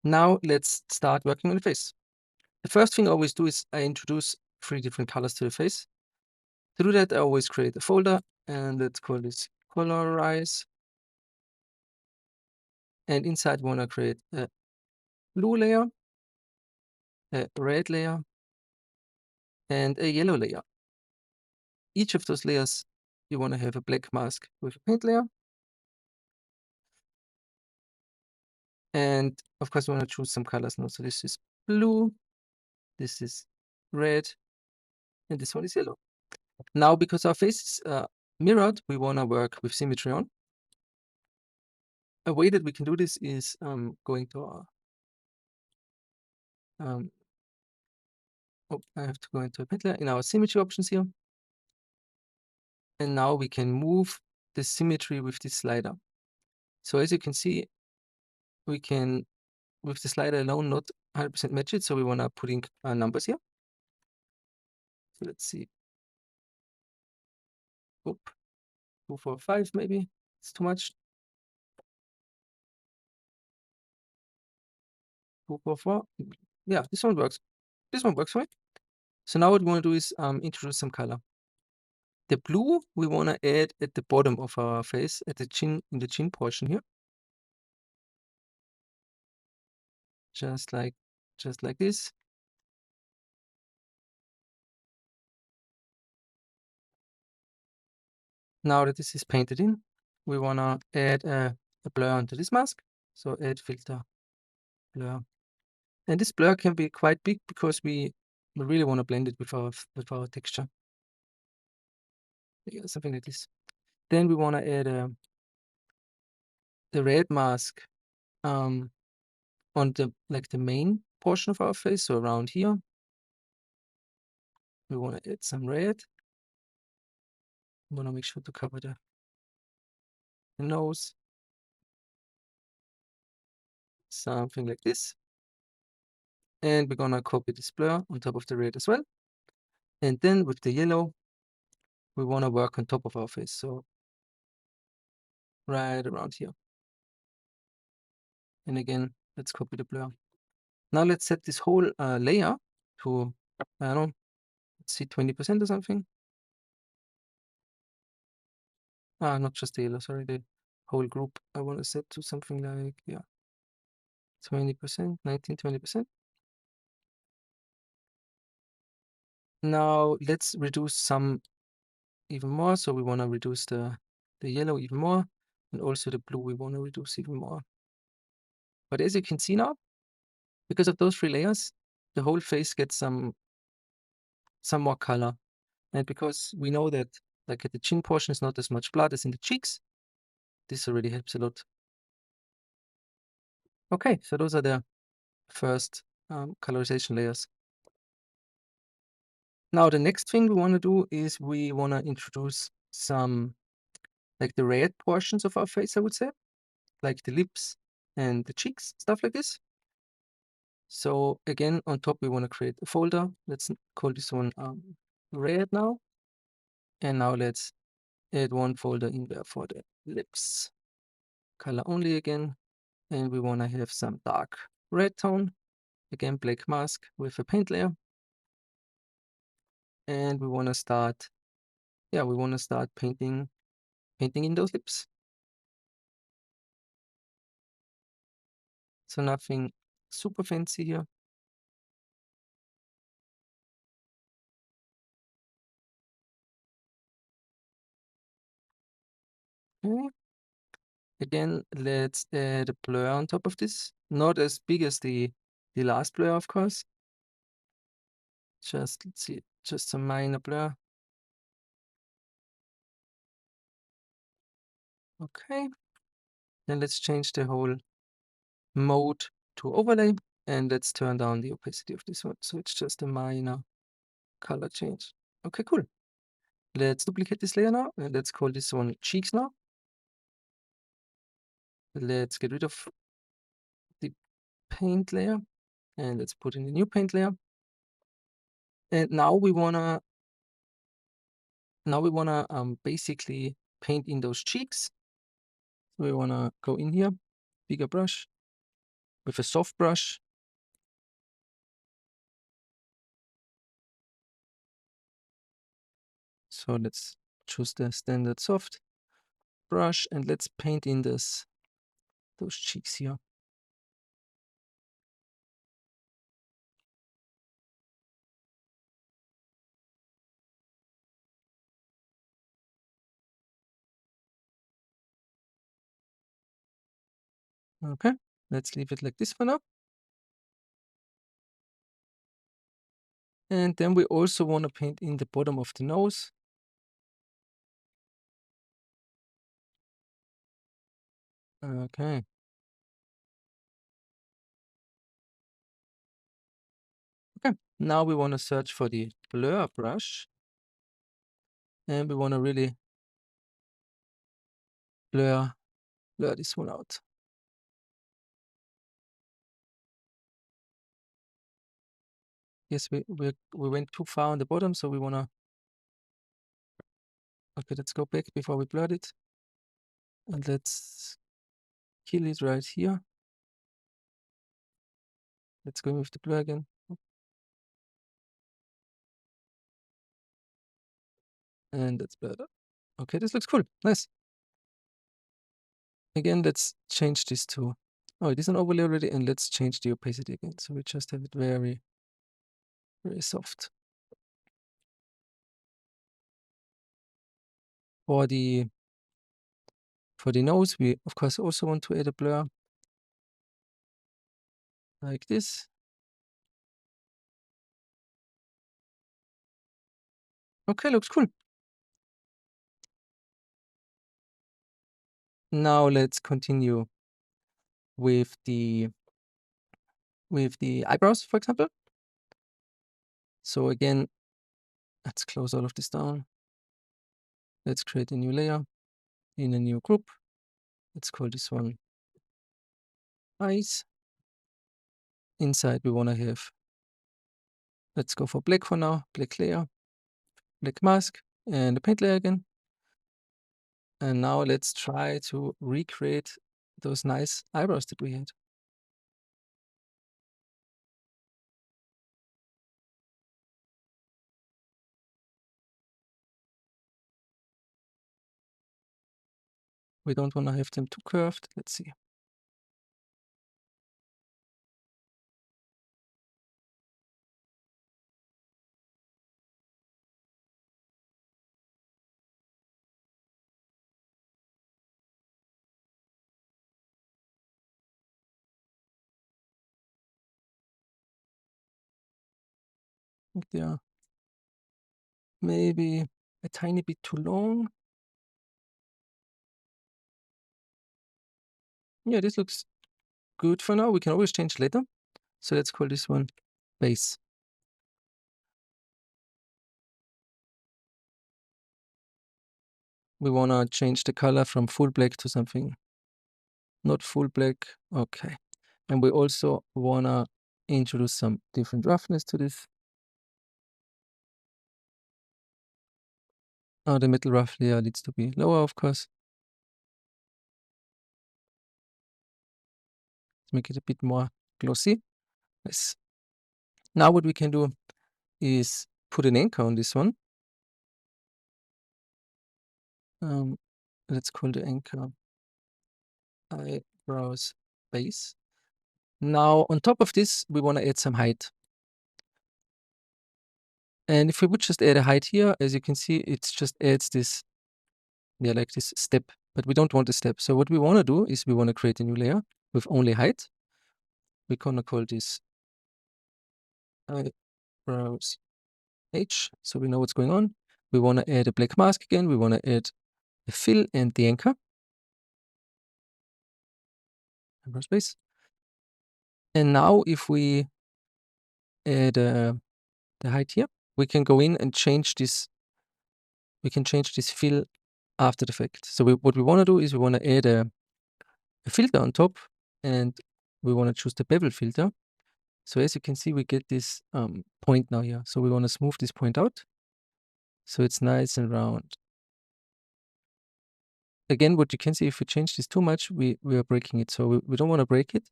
Now let's start working on the face. The first thing I always do is I introduce 3 different colors to the face. To do that, I always create a folder, and let's call this colorize. And inside we wanna create a blue layer, a red layer, and a yellow layer. Each of those layers, you wanna have a black mask with a paint layer. And of course, we wanna choose some colors now. So this is blue, this is red, and this one is yellow. Now, because our face is mirrored, we wanna work with symmetry on. A way that we can do this is going to our um, I have to go into a paint layer in our symmetry options here. And now we can move the symmetry with this slider. So as you can see, we can, with the slider alone, not 100% match it. So we wanna put in numbers here. So let's see. Oop, 2, 4, 5 maybe. It's too much. 2, 4, 4. Yeah, this one works. This one works for me. So now what we wanna do is introduce some color. The blue we wanna add at the bottom of our face, at the chin, in the chin portion here. Just like this. Now that this is painted in, we wanna add a blur onto this mask. So add filter, blur. And this blur can be quite big because we really wanna blend it with our texture. Yeah, something like this. Then we wanna add the red mask on the, like, the main portion of our face, so around here. We wanna add some red. We wanna make sure to cover the nose. Something like this. And we're gonna copy this blur on top of the red as well. And then with the yellow, we wanna work on top of our face, so right around here. And again, let's copy the blur. Now let's set this whole layer to, I don't know, let's see, 20% or something. Not just the yellow, sorry, the whole group. I wanna set to something like, yeah, 20%, 19, 20%. Now let's reduce some even more. So we wanna reduce the yellow even more, and also the blue we wanna reduce even more. But as you can see now, because of those 3 layers, the whole face gets some more color. And because we know that, like, at the chin portion is not as much blood as in the cheeks, this already helps a lot. Okay, so those are the first colorization layers. Now the next thing we wanna do is we wanna introduce some, like, the red portions of our face, I would say, like the lips and the cheeks, stuff like this. So again, on top we wanna create a folder. Let's call this one red now. And now let's add one folder in there for the lips. Color only again. And we wanna have some dark red tone. Again, black mask with a paint layer. And we wanna start, yeah, we wanna start painting in those lips. So nothing super fancy here. Okay. Again, let's add a blur on top of this. Not as big as the last blur, of course. Just, let's see, just a minor blur. Okay. Then let's change the whole mode to overlay, and let's turn down the opacity of this one. So it's just a minor color change. Okay, cool. Let's duplicate this layer now, and let's call this one cheeks now. Let's get rid of the paint layer, and let's put in the new paint layer. And now we wanna basically paint in those cheeks. So we wanna go in here, bigger brush, with a soft brush. So let's choose the standard soft brush and let's paint in those cheeks here. Okay, let's leave it like this for now. And then we also want to paint in the bottom of the nose. Okay. Okay. Now we want to search for the blur brush. And we want to really blur this one out. Yes, we went too far on the bottom, so we want to... Okay, let's go back before we blurred it. And let's kill it right here. Let's go with the blur again. And that's better. Okay, this looks cool. Nice. Again, let's change this to... Oh, it is an overlay already, and let's change the opacity again. So we just have it very, very soft. For the nose, we of course also want to add a blur like this. Okay, looks cool. Now let's continue with the eyebrows, for example. So again, let's close all of this down. Let's create a new layer in a new group. Let's call this one eyes. Inside we want to have... Let's go for black for now, black layer, black mask, and a paint layer again. And now let's try to recreate those nice eyebrows that we had. We don't want to have them too curved. Let's see. I think they are maybe a tiny bit too long. Yeah, this looks good for now. We can always change later. So let's call this one base. We want to change the color from full black to something not full black. Okay. And we also want to introduce some different roughness to this. The metal rough layer needs to be lower, of course. Let's make it a bit more glossy. Nice. Now what we can do is put an anchor on this one. Let's call the anchor eyebrows base. Now on top of this, we want to add some height. And if we would just add a height here, as you can see, it just adds this, yeah, like this step, but we don't want a step. So what we want to do is we want to create a new layer with only height. We're going to call this eyebrows H, so we know what's going on. We want to add a black mask again. We want to add the fill and the anchor. Eyebrows base. And now if we add the height here, we can go in and change this. We can change this fill after the fact. So what we want to do is we want to add a filter on top, and we want to choose the bevel filter. So as you can see, we get this point now here. So we want to smooth this point out, so it's nice and round. Again, what you can see, if we change this too much, we are breaking it. So we don't want to break it.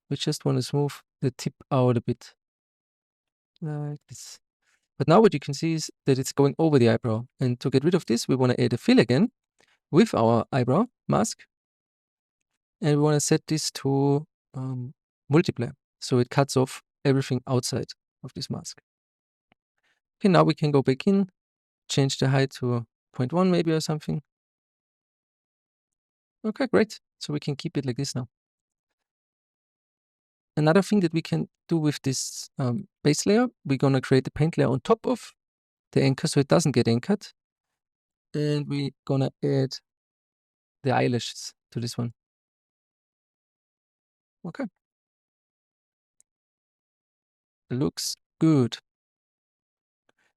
We just want to smooth the tip out a bit, like this. But now what you can see is that it's going over the eyebrow. And to get rid of this, we want to add a fill again with our eyebrow mask. And we want to set this to multiply. So it cuts off everything outside of this mask. Okay, now we can go back in, change the height to 0.1 maybe or something. Okay, great. So we can keep it like this now. Another thing that we can do with this base layer, we're going to create the paint layer on top of the anchor so it doesn't get anchored. And we're going to add the eyelashes to this one. Okay. Looks good.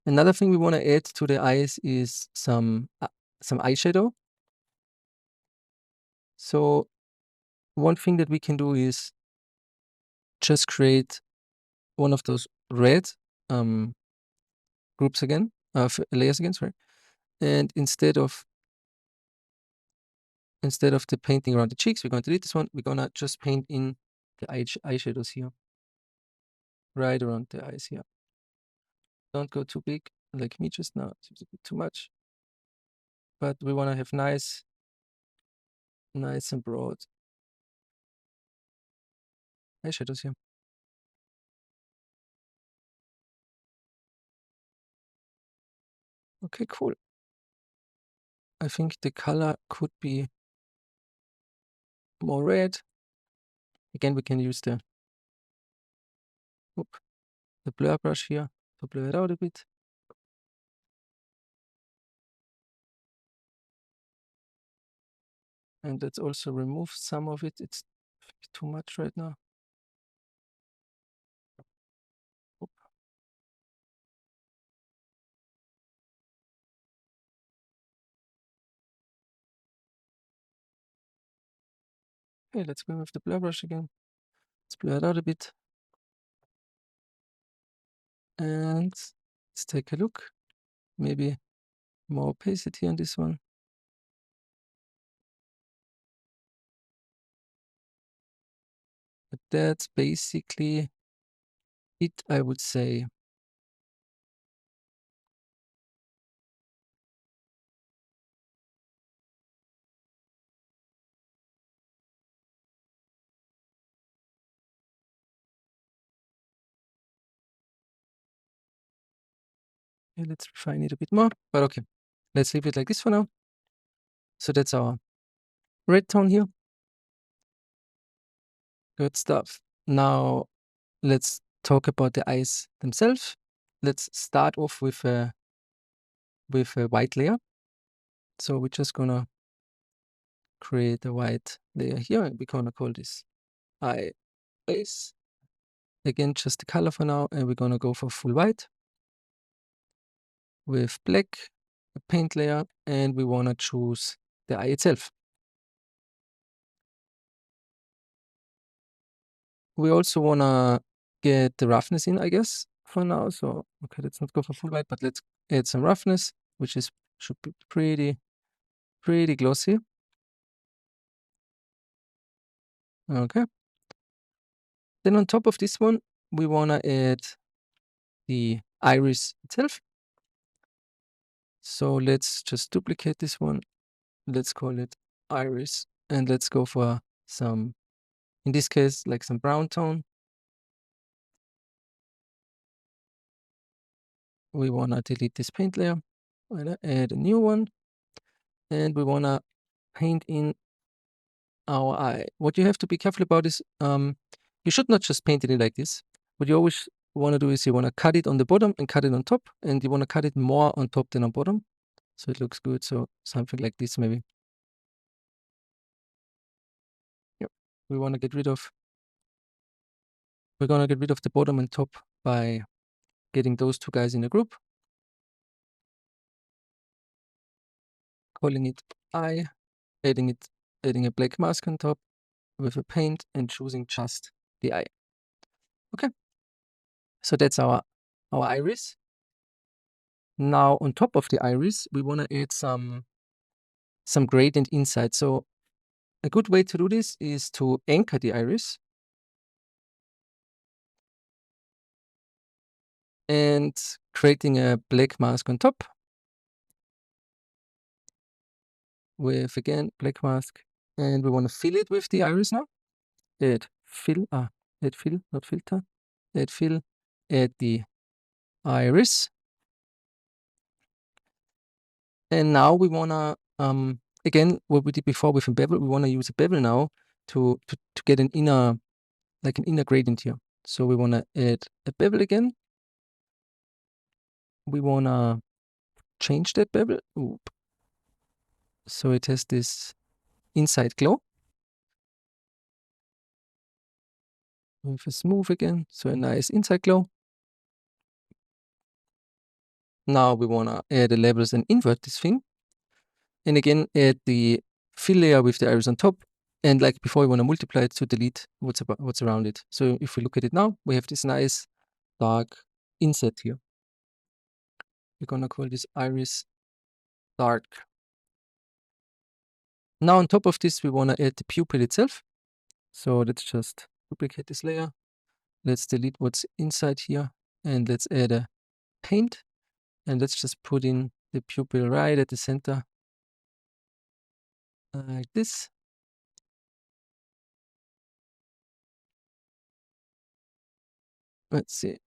Another thing we want to add to the eyes is some eyeshadow. So one thing that we can do is just create one of those red groups again, layers again, sorry. And instead of the painting around the cheeks, we're going to delete this one. We're going to just paint in the eyeshadows here, right around the eyes here. Don't go too big like me just now. Seems a bit too much. But we want to have nice and broad eyeshadows here. Okay, cool. I think the color could be more red. Again, we can use the blur brush here to blur it out a bit. And let's also remove some of it. It's too much right now. Oop. Okay, let's go with the blur brush again. Let's blur it out a bit. And let's take a look. Maybe more opacity on this one. But that's basically it, I would say. Okay, let's refine it a bit more. But okay, let's leave it like this for now. So that's our red tone here. Good stuff. Now let's talk about the eyes themselves. Let's start off with a white layer. So we're just gonna create a white layer here. We're gonna call this eye base. Again, just the color for now, and we're gonna go for full white with black, a paint layer, and we wanna choose the eye itself. We also wanna get the roughness in, I guess, for now. So okay, let's not go for full white, but let's add some roughness, which should be pretty glossy. Okay. Then on top of this one, we wanna add the iris itself. So let's just duplicate this one. Let's call it iris, and let's go for some, in this case, like some brown tone. We wanna delete this paint layer. Wanna add a new one, and we wanna paint in our eye. What you have to be careful about is you should not just paint it in like this. What you always want to do is you want to cut it on the bottom and cut it on top, and you want to cut it more on top than on bottom, so it looks good. So something like this maybe. Yep. We're gonna get rid of the bottom and top by getting those two guys in a group, calling it eye, adding a black mask on top with a paint, and choosing just the eye. Okay. So that's our iris. Now on top of the iris, we want to add some gradient inside. So a good way to do this is to anchor the iris. and creating a black mask on top with, again, black mask. And we want to fill it with the iris now. Add fill, add fill, not filter. Add fill, add the iris. And now we wanna, again, what we did before with a bevel, we wanna use a bevel now to get an inner, like an inner gradient here. So we wanna add a bevel again. We wanna change that bevel. Oop. So it has this inside glow. With a smooth again, so a nice inside glow. Now we wanna add the levels and invert this thing. And again, add the fill layer with the iris on top. And like before, we wanna multiply it to delete what's around it. So if we look at it now, we have this nice dark inset here. We're gonna call this iris dark. Now on top of this, we wanna add the pupil itself. So let's just duplicate this layer. Let's delete what's inside here, and let's add a paint. And let's just put in the pupil right at the center, like this. Let's see.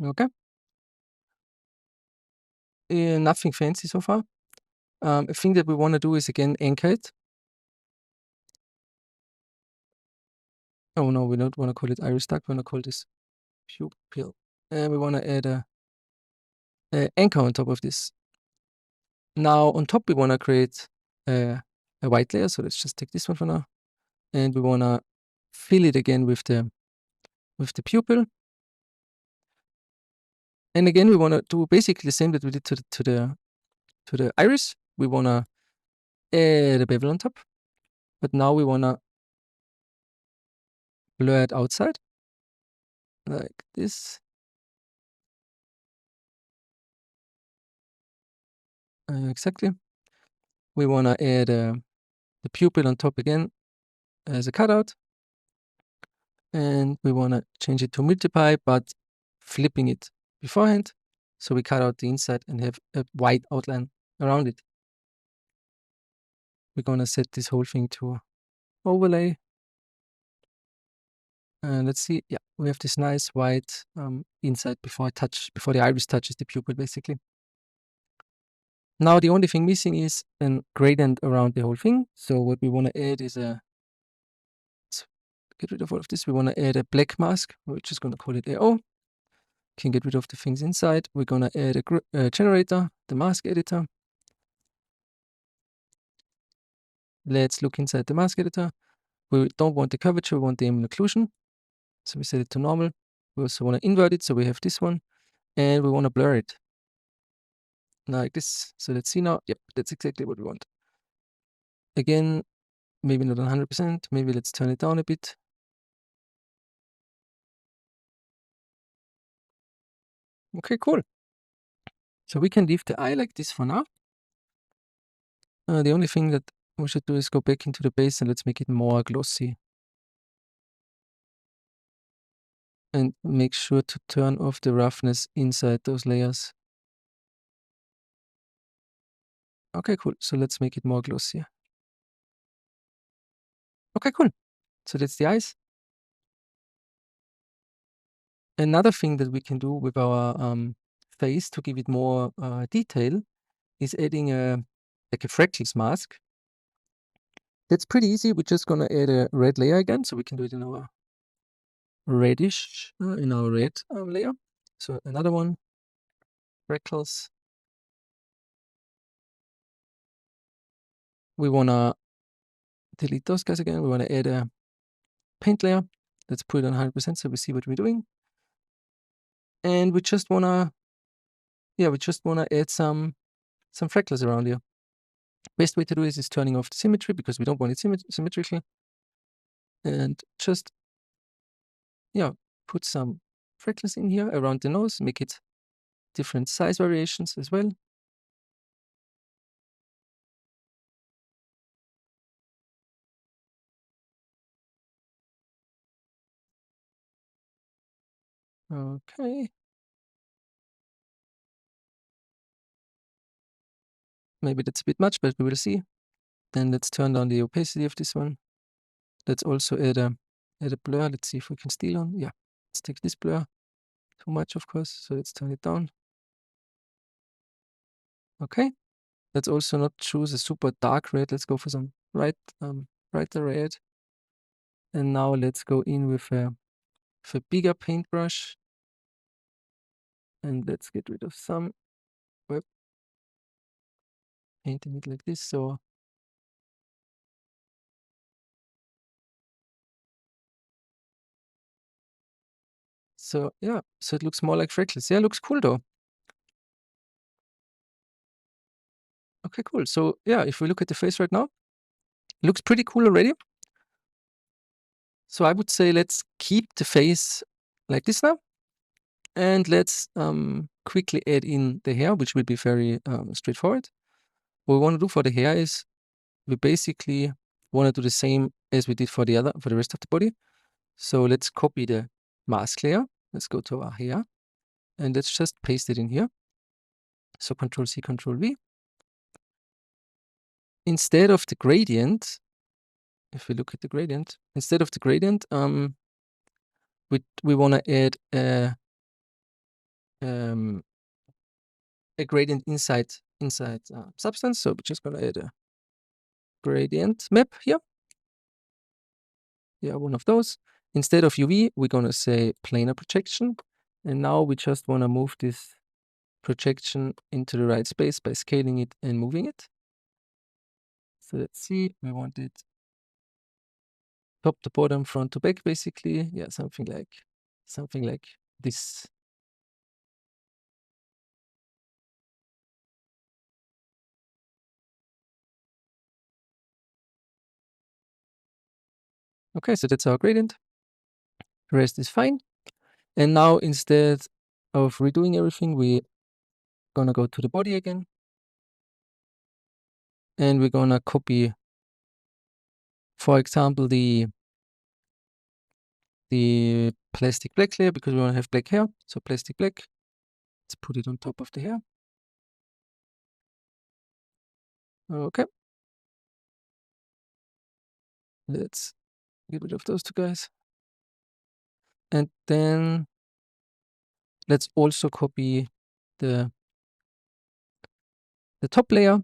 Okay. Nothing fancy so far. A thing that we wanna do is again anchor it. Oh no, we don't wanna call it iris dark. We wanna call this pupil, and we wanna add a anchor on top of this. Now on top, we wanna create a white layer. So let's just take this one for now, and we wanna fill it again with the pupil. And again, we wanna do basically the same that we did to the iris. We wanna add a bevel on top, but now we wanna blur it outside like this. Exactly. We wanna add the pupil on top again as a cutout, and we wanna change it to multiply, but flipping it beforehand. So we cut out the inside and have a white outline around it. We're gonna set this whole thing to overlay. And let's see, yeah, we have this nice white inside before the iris touches the pupil, basically. Now the only thing missing is a gradient around the whole thing. So what we wanna add is let's get rid of all of this. We wanna add a black mask. We're just gonna call it AO. Can get rid of the things inside. We're gonna add a generator, the mask editor. Let's look inside the mask editor. We don't want the curvature, we want the ambient occlusion. So we set it to normal. We also want to invert it, so we have this one. And we want to blur it like this. So let's see now. Yep, that's exactly what we want. Again, maybe not 100%. Maybe let's turn it down a bit. Okay, cool. So we can leave the eye like this for now. The only thing that we should do is go back into the base and let's make it more glossy. And make sure to turn off the roughness inside those layers. Okay, cool. So let's make it more glossy. Okay, cool. So that's the eyes. Another thing that we can do with our face to give it more detail is adding like a freckles mask. That's pretty easy. We're just gonna add a red layer again, so we can do it in our reddish, in our red layer. So another one, freckles. We wanna delete those guys again. We wanna add a paint layer. Let's put it on 100% so we see what we're doing. And we just wanna add some freckles around here. Best way to do this is turning off the symmetry because we don't want it symmetrical. And just, put some freckles in here around the nose, make it different size variations as well. Okay. Maybe that's a bit much, but we will see. Then let's turn down the opacity of this one. Let's also add a blur. Let's see if we can steal on. Yeah, let's take this blur. Too much, of course, so let's turn it down. Okay. Let's also not choose a super dark red. Let's go for some brighter red. And now let's go in with a bigger paintbrush. And let's get rid of some. Well, painting it like this. So yeah, so it looks more like freckles. Yeah, looks cool though. Okay, cool. So yeah, if we look at the face right now, it looks pretty cool already. So I would say let's keep the face like this now. And let's quickly add in the hair, which will be very straightforward. What we want to do for the hair is we basically want to do the same as we did for the rest of the body. So let's copy the mask layer. Let's go to our hair and let's just paste it in here. So Control C, Control V. Instead of the gradient, if we look at the gradient, instead of the gradient, we want to add a gradient inside substance. So we're just gonna add a gradient map here. Yeah, one of those. Instead of UV, we're gonna say planar projection. And now we just wanna move this projection into the right space by scaling it and moving it. So let's see, we want it top to bottom, front to back, basically. Yeah, something like this. Okay, so that's our gradient. The rest is fine. And now instead of redoing everything, we're gonna go to the body again. And we're gonna copy, for example, the plastic black layer because we want to have black hair. So plastic black. Let's put it on top of the hair. Okay. Let's get rid of those two guys. And then let's also copy the top layer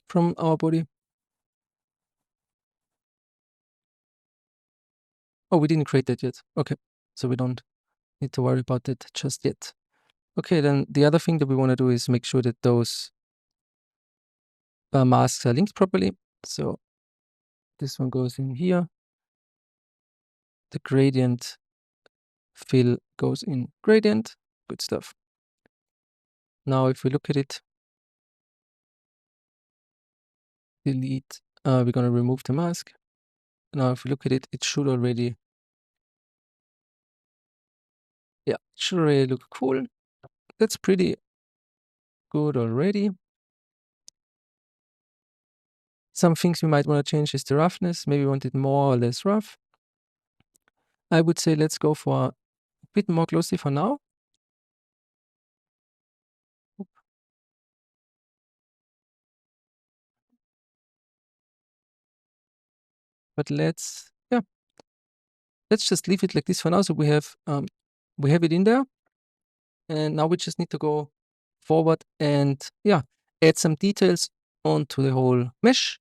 from our body. Oh, we didn't create that yet. Okay. So we don't need to worry about it just yet. Okay, then the other thing that we want to do is make sure that those masks are linked properly. So this one goes in here. The gradient fill goes in gradient. Good stuff. Now, if we look at it, delete, we're going to remove the mask. Now, if we look at it, it should already, yeah, it should already look cool. That's pretty good already. Some things we might want to change is the roughness. Maybe we want it more or less rough. I would say let's go for a bit more glossy for now. But let's just leave it like this for now. So we have it in there. And now we just need to go forward and add some details onto the whole mesh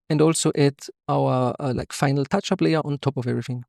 and also add our like final touch-up layer on top of everything.